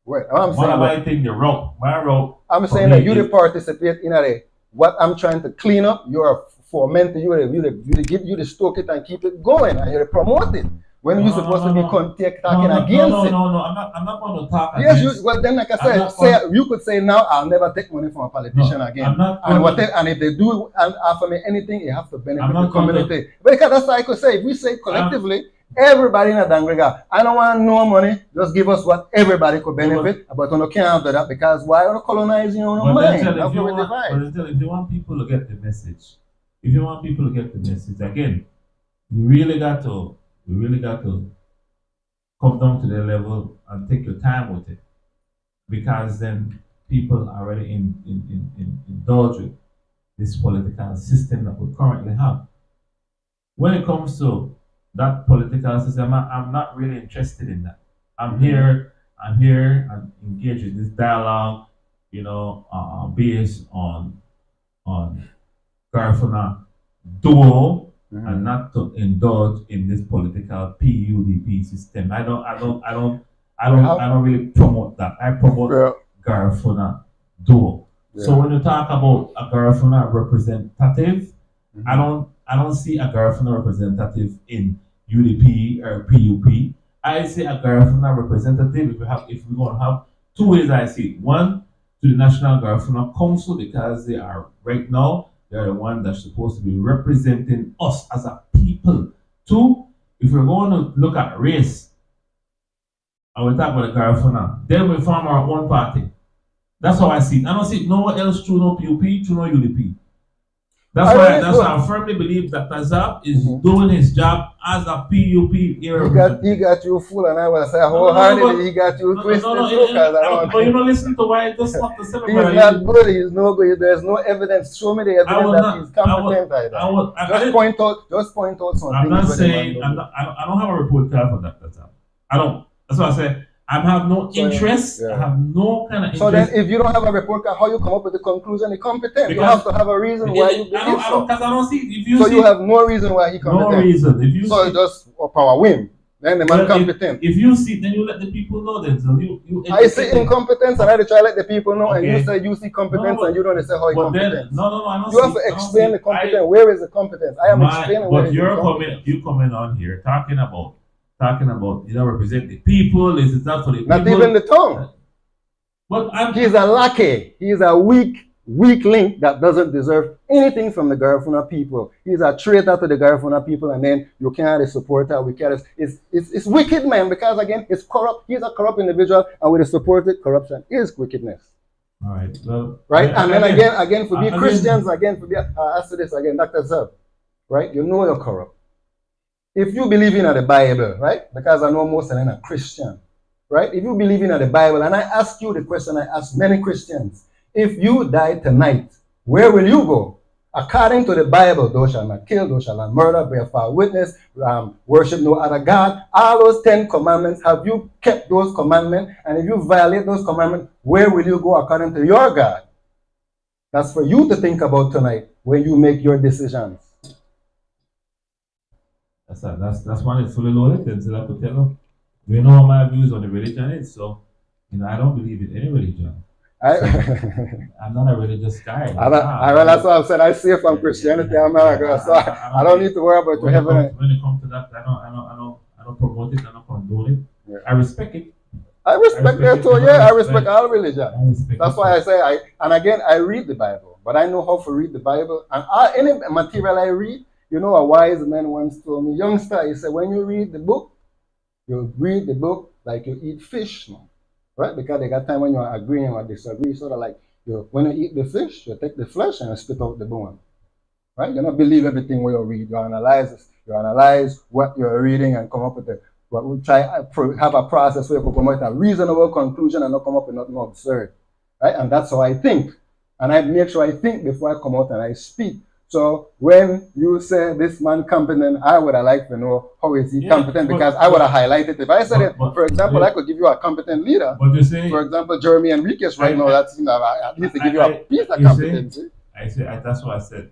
Wait, I think the route. My route. I'm saying that you did participate in what I'm trying to clean up. You are fomenting. You stoke it and keep it going, and you promote it. when you're supposed to be talking against it. No. I'm not going to talk yes, against. Well, then, like I said, you could say now, I'll never take money from a politician again. And if they do offer me anything, it has to benefit the community. Because that's what I could say. If we say collectively, everybody in a Dangrega, I don't want no money, just give us what everybody could benefit, but we can't do that because why are you colonizing your own mind? If you want people to get the message, again, you really got to come down to their level and take your time with it, because then people are already indulge with this political system that we currently have. When it comes to that political system, I'm not really interested in that. I'm here and engaged in this dialogue, based on Garifuna duo, and not to indulge in this political PUDP system. I don't really promote that. I promote Garifuna duo. Yeah. So when you talk about a Garifuna representative, I don't see a Garifuna representative in UDP or PUP. I see a Garifuna representative if we're going to have two ways. I see it. One, to the National Garifuna Council, because they are right now, they're the one that's supposed to be representing us as a people. Two, if we're going to look at race, and we talk about the Garifuna, then we form our own party. That's how I see it. I don't see it nowhere else through no PUP, through no UDP. That's why I firmly believe that Tazab is doing his job as a PUP. He got you full, and I will say wholeheartedly he got you twisted. But you don't listen to why it's not the same. He's not good. He's no good. There's no evidence. Show me the evidence that he's competent. Just point out something. I'm not saying I don't have a report card for that. I don't. That's what I said. I have no interest. I have no kind of interest. So then, if you don't have a report card, how you come up with the conclusion he's competent? You have to have a reason why you believe so. Because I don't see. You have no reason why he's competent. No reason. It's just a power whim. Then the man competent. If you see, then you let the people know. Then so I see incompetence, and I try to let the people know, and you say you see competence, and you don't say how he's competent. I don't. You have to explain the competence. Where is the competence? I am explaining. But you coming on here talking about represent the people. Is that for the people? Not even the tongue. But he's a lackey. He's a weak link that doesn't deserve anything from the Garifuna people. He's a traitor to the Garifuna people, and then you can't support her. It's wicked, man, because again, it's corrupt. He's a corrupt individual, and with the supported corruption is wickedness. All right. Well, right. And then again, for Christians, after this again, Dr. Zeb, right? You know you're corrupt. If you believe in the Bible, right? Because I know most of them are Christian, right? If you believe in the Bible, and I ask you the question I ask many Christians, if you die tonight, where will you go? According to the Bible, thou shalt not kill, thou shalt not murder, bear false witness, worship no other God. All those 10 commandments, have you kept those commandments? And if you violate those commandments, where will you go according to your God? That's for you to think about tonight when you make your decisions. That's one is fully loaded. And so I could tell them, you know what my views on the religion is. So, I don't believe in any religion. I'm not a religious guy. That's what I've said. I see it from Christianity America, so I don't need to worry about your heaven. When it comes to that, I don't promote it. I don't condone it. Yeah. I respect it. I respect that too. I respect all religion. That's why I say I read the Bible, but I know how to read the Bible, and any material I read. A wise man once told me, youngster, he said, when you read the book like you eat fish, man. Right? Because they got time when you're agreeing or disagree, sort of like when you eat the fish, you take the flesh and you spit out the bone. Right? You don't believe everything when you read. You analyze what you're reading and come up with what we try have a process where you come up with a reasonable conclusion and not come up with nothing absurd. Right? And that's how I think. And I make sure I think before I come out and I speak. So when you say this man competent, I would have liked to know how is he competent, because I would have highlighted. If I said it, for example, I could give you a competent leader. But you say, for example, Jeremy Enriquez right now, that's at least to give you a piece of competency. That's what I said.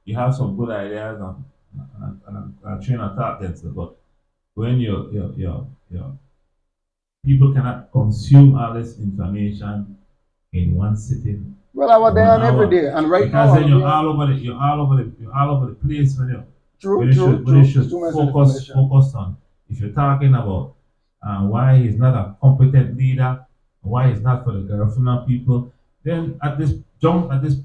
You have some good ideas and train on top that, but when your people cannot consume all this information in one sitting. Well, I was there on every day, and right now then you're all over the place when you should focus on if you're talking about why he's not a competent leader, why he's not for the Garifuna people, then at this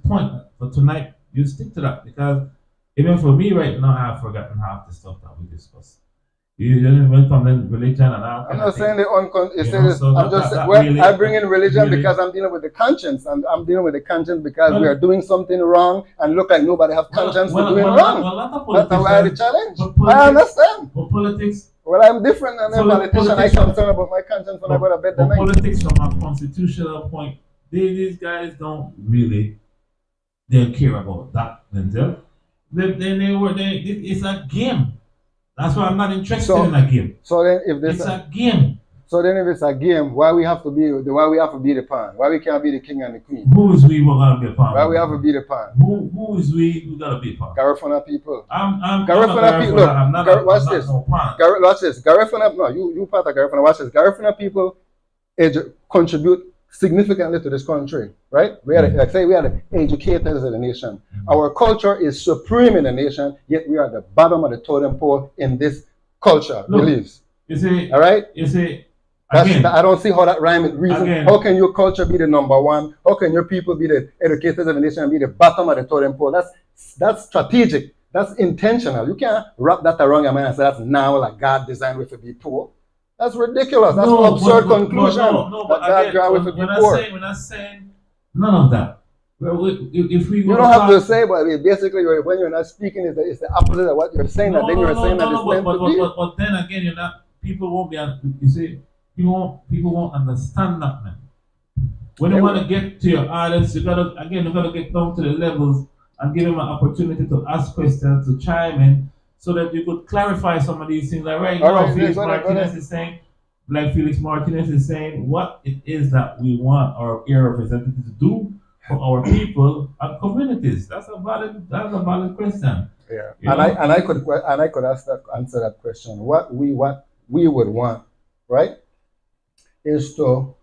point for tonight, you stick to that because even for me right now, I have forgotten half the stuff that we discussed. You didn't went from the religion and all I'm kind of not saying thing. the uncon. You know, so I'm just saying, well, really, I bring in religion really, because I'm dealing with the conscience. I'm dealing with the conscience because we well, are doing something wrong and look like nobody have conscience for doing wrong. well, not a That's why I had the politician, challenge. but I understand. but politics, Well, I'm different than a politician. I'm politics, concerned about my conscience when I go to bed but tonight. politics from a constitutional point, these guys don't really they care about that themselves. It's a game. That's why I'm not interested in a game. So then, if this It's a game. So then, if it's a game, why we have to be the pawn? Why we can't be the king and the queen? Who is we? We're gonna be a pawn. Why we have to be the pawn? Who is we? We gotta be a pawn. Garifuna people. I'm Garifuna people. Look, I'm not watch this. No pawn. Watch this. Garifuna. No, you part of Garifuna. Watch this. Garifuna people contribute significantly to this country, right? We are, like say, we are the educators of the nation. Our culture is supreme in the nation, yet we are the bottom of the totem pole in this culture beliefs. You see, all right? You see, again, I don't see how that rhyme with reason. Again, how can your culture be the number one? How can your people be the educators of the nation and be the bottom of the totem pole? That's strategic. That's intentional. You can't wrap that around your mind and say that's now like God designed with to be poor. That's ridiculous. That's an absurd conclusion. But again, we're not saying none of that. If we you don't have to say, but basically, when you're not speaking, it's the opposite of what you're saying. Then you're saying that it's meant to be. But then again, you're not. People won't be. You see, people won't understand that, man. When you want to get to your audience, you gotta get down to the levels and give them an opportunity to ask questions, to chime in, so that you could clarify some of these things. Like Felix Martinez is saying, Felix Martinez is saying, what it is that we want our ear representatives to do for our people and communities. That's a valid question. Yeah, and I could answer that question. What we would want, right, is to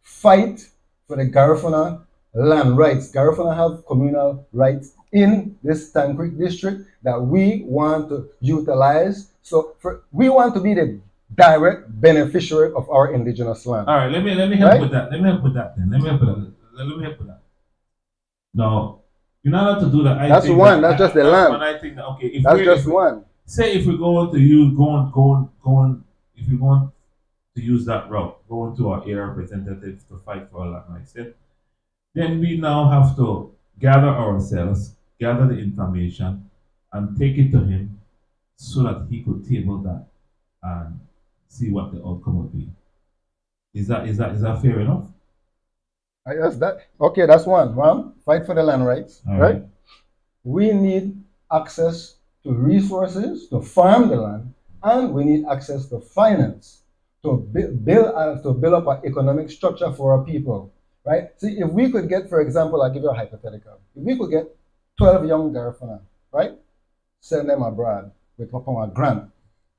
fight for the Garifuna land rights. Garifuna have communal rights in this Tan Creek district that we want to utilize. So we want to be the direct beneficiary of our indigenous land. All right, let me help with that. Let me help with that. No, you're not allowed to do that. That's one. That's just the land. I think that, okay, that's just one. Say if we're going to use if we want to use that route, going to our area representatives to fight for our land rights, then we now have to gather ourselves, gather the information, and take it to him so that he could table that and see what the outcome would be. Is that fair enough? Okay, that's one. One, fight for the land rights, right? We need access to resources to farm the land, and we need access to finance to build up an economic structure for our people, right? See, if we could get, for example, I'll give you a hypothetical. If we could get 12 young Garifuna, right? Send them abroad with a grant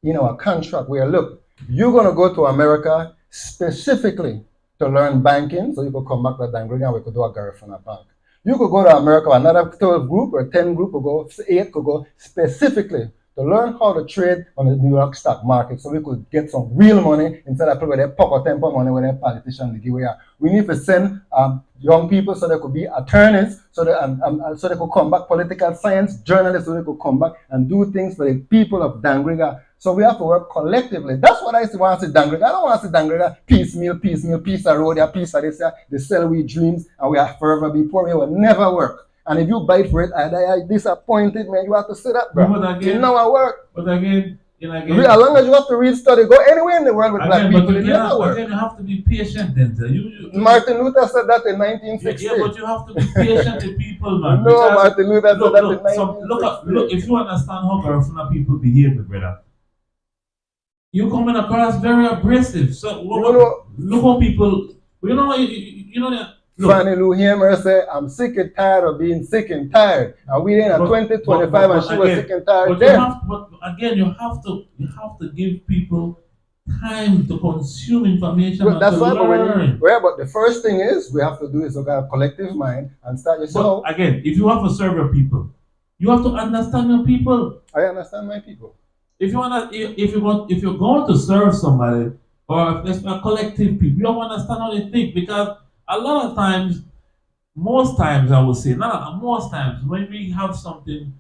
in our contract where, look, you're going to go to America specifically to learn banking, so you could come back to Dangriga and we could do a Garifuna bank. You could go to America, another 12 group or 10 group could go, 8 could go specifically to learn how to trade on the New York stock market so we could get some real money instead of people with their pocket temper money with their politicians. We need to send young people so they could be attorneys, so they could come back, political science journalists, so they could come back and do things for the people of Dangriga. So we have to work collectively. That's what I want to see Dangriga. I don't want to see Dangriga piecemeal, piece of road, piece of this, they sell we dreams and we are forever be poor. It will never work. And if you bite for it, I disappointed, man. You have to sit up, bro. But again, it never work. But again, as long as you have to read, study, go anywhere in the world with black people, it never work. Again, you have to be patient, then. Martin Luther said that in 1960. Yeah, but you have to be patient with people, man. No, Martin Luther said that in 1960. Look, if you understand how Garifuna people behave, brother, you're coming across very abrasive. So look how people, you know. Fannie Lou Hammer said, I'm sick and tired of being sick and tired. And we in 2025 and she was sick and tired but again, you have to give people time to consume information and that's to right, learn. But the first thing is we have to do is to have a collective mind and start yourself. Again, if you have to serve your people, you have to understand your people. I understand my people. if you're going to serve somebody or if it's a collective people, you don't understand how they think because a lot of times, most times I would say, not most times when we have something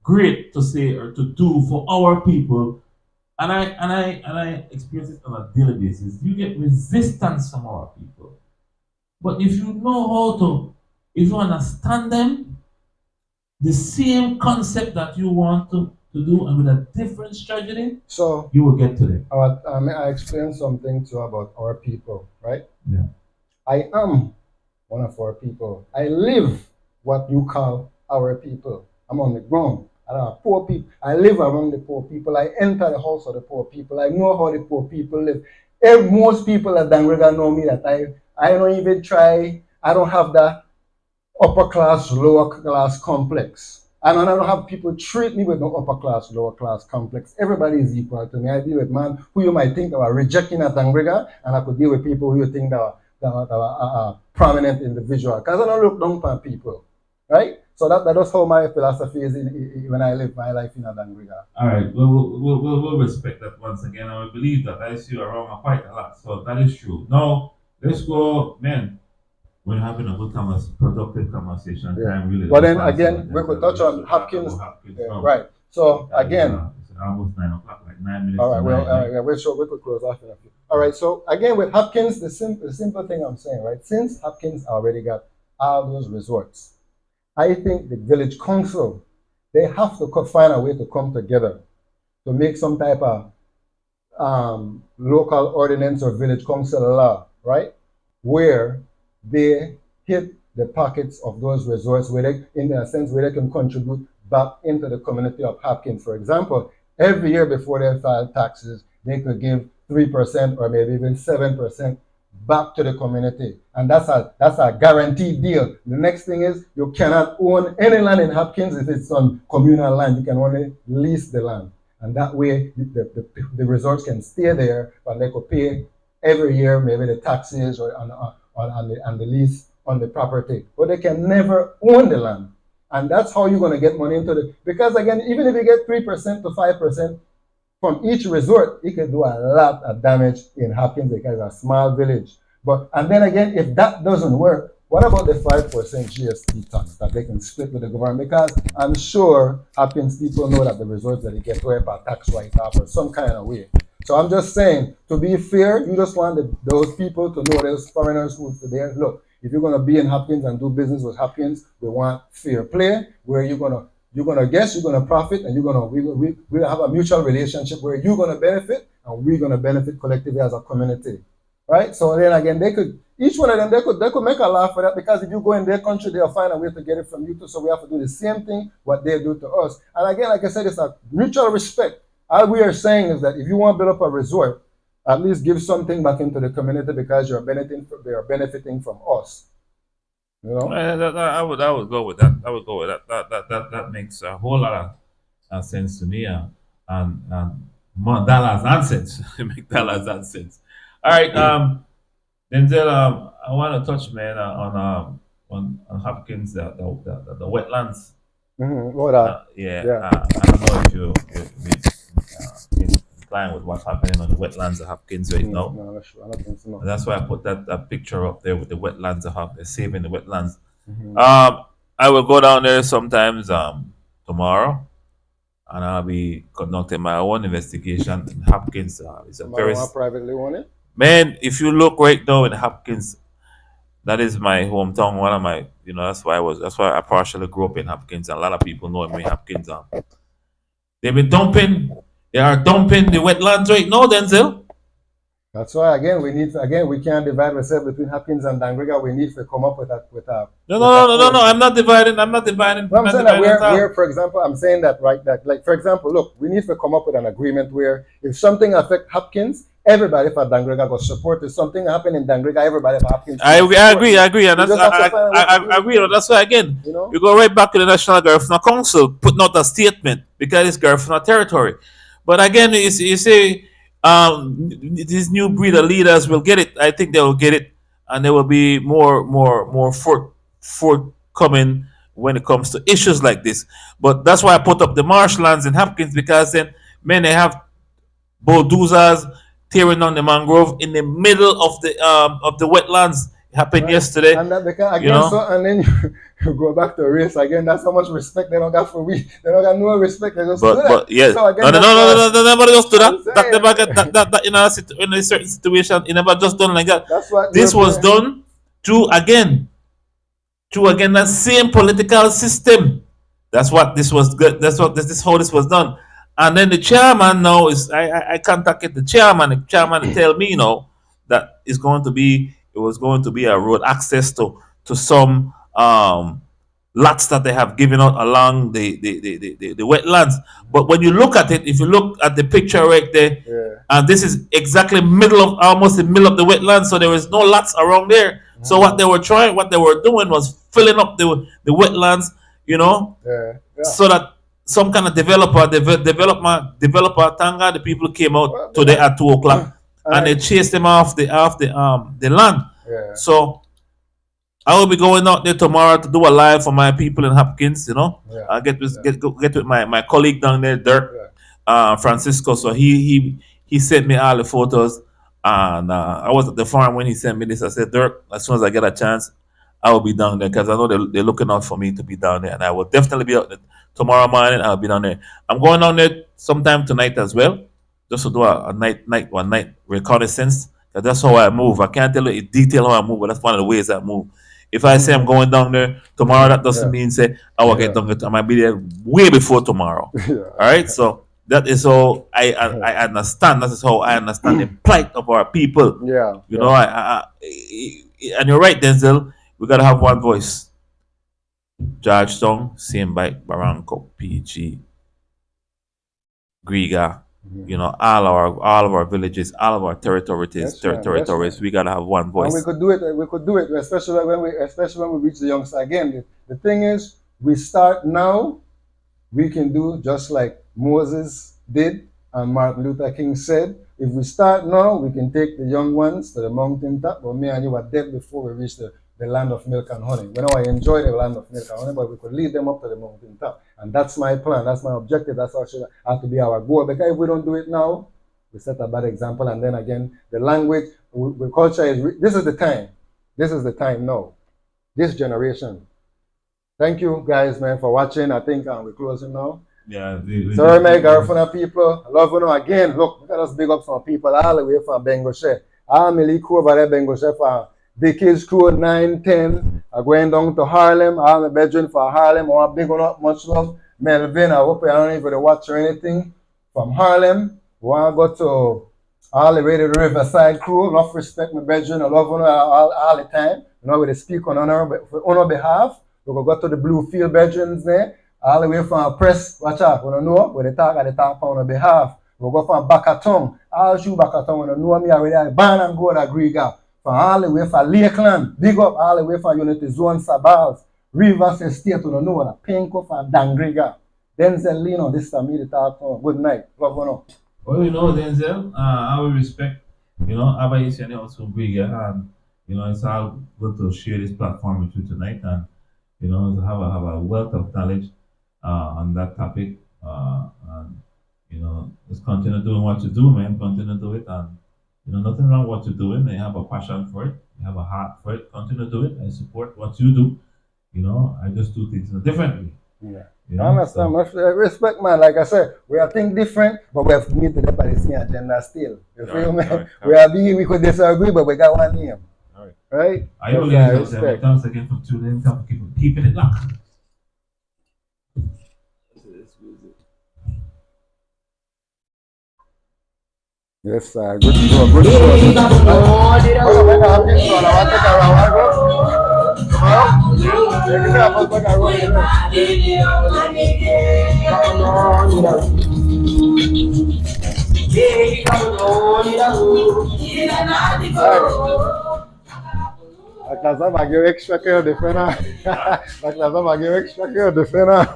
great to say or to do for our people, and I experience it on a daily basis, you get resistance from our people. But if you know how to, if you understand them, the same concept that you want to do and with a different strategy, So you will get to them. I explained something too about our people, right? Yeah. I am one of our people. I live what you call our people. I'm on the ground. I don't have poor people. I live among the poor people. I enter the house of the poor people. I know how the poor people live. Most people at Dangrega know me that I don't even try. I don't have that upper class, lower class complex. And I don't have people treat me with no upper class, lower class complex. Everybody is equal to me. I deal with man who you might think are rejecting at Dangrega, and I could deal with people who you think are prominent individual. Because I don't look down upon people, right? So that's how my philosophy is when I live my life in Dangrega. All right, we'll respect that once again. I will believe that I see you around quite a lot, so that is true. Now, let's go, man. We're having a good productive conversation. Yeah. Time really But then again, we could touch on Hopkins. Yeah, right. So again, it's almost 9 o'clock, like 9 minutes. all right. To Well, 9, yeah, we could close off in a few. All right. So again, with Hopkins, the simple thing I'm saying, right? Since Hopkins already got all those resorts, I think the village council, they have to find a way to come together to make some type of local ordinance or village council law, right? Where they hit the pockets of those resorts where they, in a sense, where they can contribute back into the community of Hopkins. For example, every year before they file taxes, they could give 3% or maybe even 7% back to the community. And that's a guaranteed deal. The next thing is you cannot own any land in Hopkins if it's on communal land. You can only lease the land. And that way the resorts can stay there and they could pay every year maybe the taxes or on the lease on the property. But they can never own the land. And that's how you're going to get money into the, because again, even if you get 3% to 5% from each resort, it can do a lot of damage in Hopkins because it's a small village. But, and then again, if that doesn't work, what about the 5% GST tax that they can split with the government? Because I'm sure Hopkins people know that the resorts that they get to have a tax write-off or some kind of way. So I'm just saying, to be fair, you just want those people to know, those foreigners who are there, look, if you're going to be in Hopkins and do business with Hopkins, we want fair play, where you're going to guess, you're going to profit, and we'll have a mutual relationship where you're going to benefit and we're going to benefit collectively as a community, right? So then again, each one of them, they could make a laugh for that, because if you go in their country, they'll find a way to get it from you too. So we have to do the same thing what they do to us. And again, like I said, it's a mutual respect. All we are saying is that if you want to build up a resort, at least give something back into the community, because they are benefiting from us. You know? I would go with that. I would go with that. That makes a whole lot of sense to me. And more dollars and cents. Make dollars and cents. All right. Denzel, I want to touch, man, on Hopkins, the wetlands. Yeah. I don't know if you inclined with what's happening on the wetlands of Hopkins right now. No, not sure. I don't think so. No. That's why I put that picture up there with the wetlands of Hopkins, saving the wetlands. Mm-hmm. I will go down there sometimes tomorrow, and I'll be conducting my own investigation in Hopkins. It's a very privately owned it. Man, if you look right now in Hopkins, that is my hometown. One of my, that's why I partially grew up in Hopkins, and a lot of people know me Hopkins. They are dumping the wetlands right now, Denzel. That's why we can't divide ourselves between Hopkins and Dangrega. We need to come up with a. No. I'm not dividing. I'm saying that we're, for example, I'm saying that right. That, like, for example, look, we need to come up with an agreement where if something affects Hopkins, everybody for Dangrega go support. If something happen in Dangrega, everybody for Hopkins. I agree, and I agree. That's why again, we go right back to the National Garifuna Council putting out a statement because it's Garifuna territory. But again, you say. These new breed of leaders will get it. I think they will get it, and there will be more forthcoming when it comes to issues like this. But that's why I put up the marshlands in Hopkins, because then Man, they have bulldozers tearing down the mangrove in the middle of the wetlands. It happened yesterday. And that because You again, know, so and then you go back to race again. That's how much respect they don't got for we. They don't got no respect. They just do that. but yeah, So again, no, no, that's no, no, why no, no, no, nobody just do I'm that. That never saying get that in a certain situation. It never just done like that. that's what This was done through that same political system. That's what this was good. That's what this how this was done. And then the chairman now is I contacted the chairman. The chairman tell me that it was going to be a road access to some lots that they have given out along the wetlands. But when you look at it, if you look at the picture right there, yeah. and this is exactly almost the middle of the wetlands, so there is no lots around there. So what they were doing was filling up the wetlands, so that some kind of developer Tanga, the people came out today at 2 o'clock and they chased them off the land. Yeah. So I will be going out there tomorrow to do a live for my people in Hopkins. Yeah. I'll get with my colleague down there, Dirk, Francisco. So he sent me all the photos, and I was at the farm when he sent me this. I said, Dirk, as soon as I get a chance, I will be down there because I know they're looking out for me to be down there, and I will definitely be out there tomorrow morning. I'll be down there. I'm going down there sometime tonight as well, just to do a night reconnaissance. Cause that's how I move. I can't tell you in detail how I move, but that's one of the ways I move. If I say I'm going down there tomorrow, that doesn't mean say I will get down there. I might be there way before tomorrow. All right, so that is how I understand. That is how I understand the plight of our people. Yeah. You know, and you're right, Denzel. We gotta have one voice. Georgetown, same bike, Barranco, PG, Griga. All of our villages, all of our territories. We gotta have one voice. And we could do it. We could do it, especially when we reach the youngsters. Again, the thing is, we start now. We can do just like Moses did and Martin Luther King said. If we start now, we can take the young ones to the mountaintop. But me and you were dead before we reached the land of milk and honey. We know I enjoy the land of milk and honey, but we could lead them up to the mountaintop. And that's my plan. That's my objective. That's what should have to be our goal. Because if we don't do it now, we set a bad example. And then again, the language, the culture is, this is the time. This is the time now. This generation. Thank you guys, man, for watching. I think we're closing now. Yeah. Sorry, my Garifuna people. I love you know again. Look, we got us big up some people all the way from Bengoshe. All my crew over there, Bengoshe, for Dickies crew 9, 10. I'm going down to Harlem. All my bedroom for Harlem. I want big one up, much love. Melvin, I hope you don't even watch or anything. From Harlem, we want to go to all the way to the Riverside crew. Enough respect my bedroom. I love you all the time. You know, we speak on our behalf. We go to the Bluefield bedrooms there. All the way from press, watch out, when you know, when they talk on our behalf. We go from Bakaton, all shoe Bakaton, when you know me already, ban and go to Griga. From all the way from Lakeland, big up all the way from Unity Zone, Sabals, Rivers Estate, when you know, Pinko from Dangriga. Denzel Lino, this is me to talk to. Good night. Love you know. Well, Denzel, I will respect, Abba is also Griga, and, it's all good to share this platform with you tonight, and, to have a wealth of knowledge on that topic, and just continue doing what you do, man. Continue to do it, and nothing wrong with what you're doing. You have a passion for it, you have a heart for it. Continue to do it. I support what you do. I just do things differently. Yeah, I understand. So. Respect, man. Like I said, we are think different, but we have to meet the same agenda still. You feel me? We could disagree, but we got one name. All right. Right? I always say, thanks again for tuning in. Thanks for keeping it locked. Yes, good show, good Casa Maguire extra care de fena. La Casa Maguire extra care de fena.